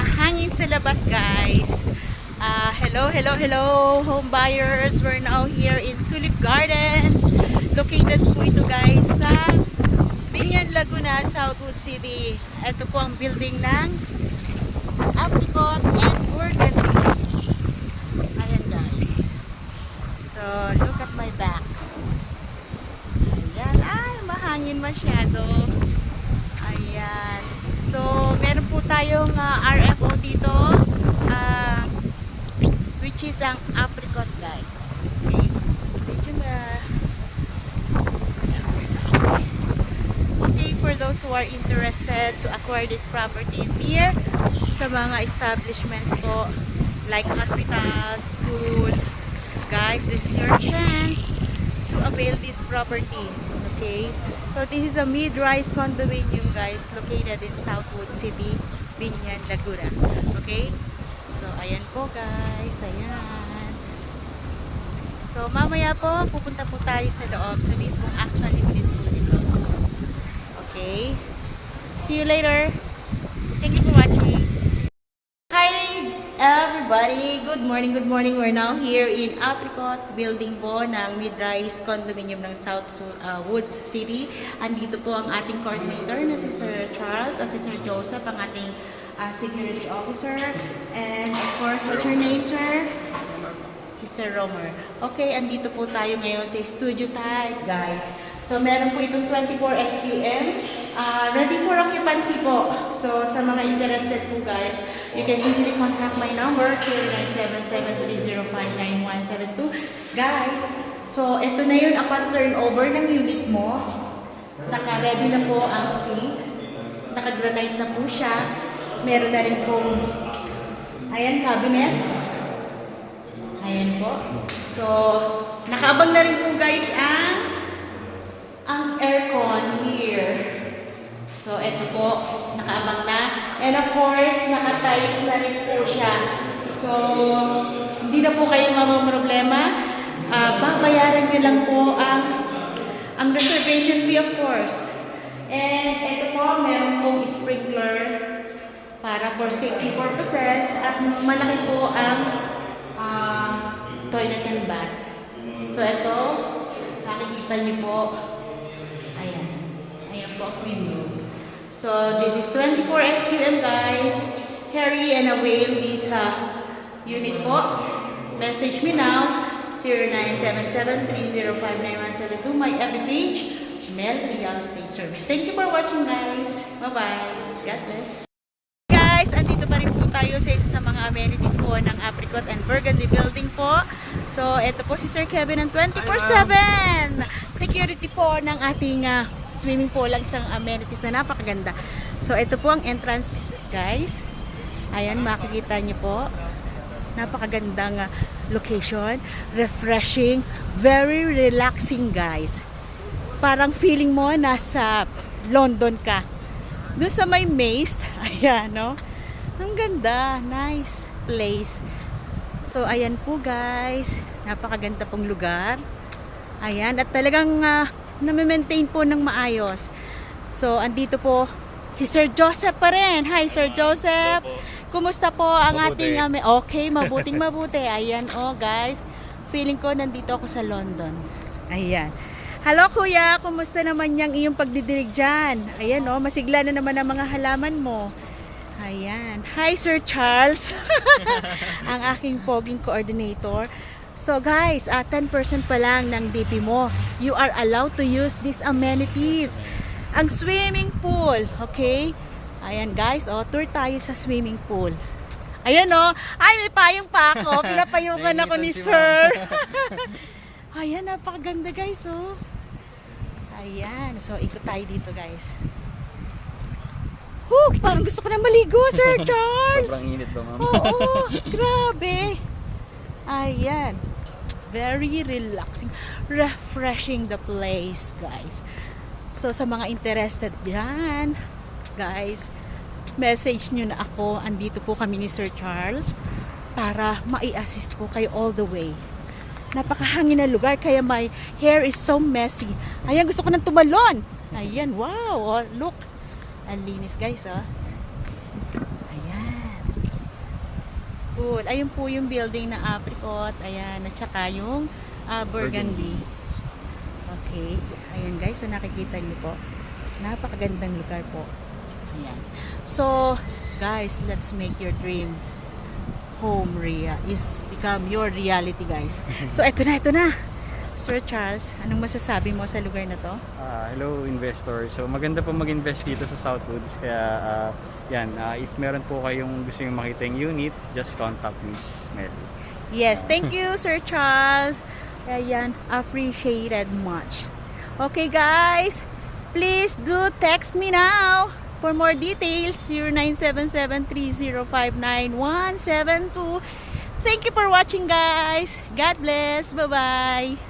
mahangin sa labas, guys. Hello home buyers. We're now here in Tulip Gardens. Located po ito, guys, sa Binyan, Laguna, Southwood City. Ito po ang building ng Apricot and Burgundy. Ayan, guys. So, look at my back. Ayan. Ay, mahangin masyado. Ayan. So, meron po tayong RFO dito. Which is ang apricot, guys. Okay. Medyo okay, for those who are interested to acquire this property near sa mga establishments po, like hospitals, school, guys, this is your chance to avail this property. Okay, so this is a mid-rise condominium, guys, located in Southwood City, Binyan, Laguna. Okay, so ayan po, guys, ayan. So mamaya po pupunta po tayo sa loob sa mismong actual unit po dito. Okay, see you later. Thank you for watching. Hi everybody, good morning, good morning. We're now here in Apricot building po ng mid-rise condominium ng Southwood City. Andito po ang ating coordinator na si Sir Charles at si Sir Joseph, ang ating security officer. And of course, what's your name, sir? Si Sir Romer. Okay, andito po tayo ngayon sa studio type, guys. So, meron po itong 24 SQM. Ready for occupancy po. So, sa mga interested po, guys, you can easily contact my number, 097730599172. Guys, so, ito na yun upon turnover ng unit mo. Naka-ready na po ang sink. Naka-granite na po siya. Meron na rin pong, ayan, cabinet. Ayan po. So, nakaabang na rin po, guys, ang aircon here. So, ito po, nakaabang na. And of course, naka-tiles na rin po siya. So, hindi na po kayo mamamroblema. Babayaran nyo lang po ang reservation fee, of course. And ito po, meron pong sprinkler para for safety purposes. At malaki po ang toilet and bath. So, ito, nakikita niyo po. Ayan. Ayan po ang window. So, this is 24 SQM, guys. Hurry and avail this unit po. Message me now, 097730599172, my FB page, Mel Real Estate Service. Thank you for watching, guys. Bye-bye. God bless. Guys, andito pa rin po tayo sa isa sa mga amenities po ng Apricot and Burgundy building po. So, ito po si Sir Kevin ng 24/7 security po ng ating swimming pool, lang isang amenities na napakaganda. So, ito po ang entrance, guys. Ayan, makikita niyo po. Napakagandang location. Refreshing. Very relaxing, guys. Parang feeling mo nasa London ka. Doon sa may maze. Ayan, no? Ang ganda. Nice place. So, ayan po, guys. Napakaganda pong lugar. Ayan. At talagang na-maintain po ng maayos. So, andito po si Sir Joseph pa rin. Hi, Sir Joseph. Kumusta po ang ating... okay, mabuting mabuti. Ayan, oh, guys. Feeling ko nandito ako sa London. Ayan. Hello, kuya. Kumusta naman yung iyong pagdidilig dyan? Ayan, oh, masigla na naman ang mga halaman mo. Ayan. Hi, Sir Charles. Ang aking poging coordinator. So, guys, 10% pa lang ng DP mo. You are allowed to use these amenities. Ang swimming pool, okay? Ayan, guys, oh, tour tayo sa swimming pool. Ayan, oh. Ay, may payong pa ako. Pinapayungan ako ni Sir. Ayan, napakaganda, guys, oh. Ayan. So, ikot tayo dito, guys. Parang gusto ko na maligo, Sir Charles. Sobrang init ba, ma'am? Oo, grabe. Ayan. Very relaxing. Refreshing the place, guys. So, sa mga interested yan, guys, message nyo na ako. Andito po kami ni Sir Charles para mai-assist po kayo all the way. Napakahangin na lugar, kaya my hair is so messy. Ayan, gusto ko nang tumalon. Ayan, wow. Oh, look. Ang linis, guys, oh. Ayan. Cool. Ayun po yung building na Apricot. Ayan. At saka yung Burgundy. Okay. Ayan guys. So nakikita niyo po. Napakagandang lugar po. Ayan. So, guys, let's make your dream home is become your reality, guys. So, ito na. Sir Charles, anong masasabi mo sa lugar na to? Hello investor. So maganda po mag-invest dito sa Southwoods. Kaya if meron po kayong gusto yung makita yung unit, just contact Miss Mel. Yes, thank you Sir Charles. Ayan, appreciated much. Okay guys, please do text me now. For more details, 0977-305-9172. Thank you for watching, guys. God bless. Bye-bye.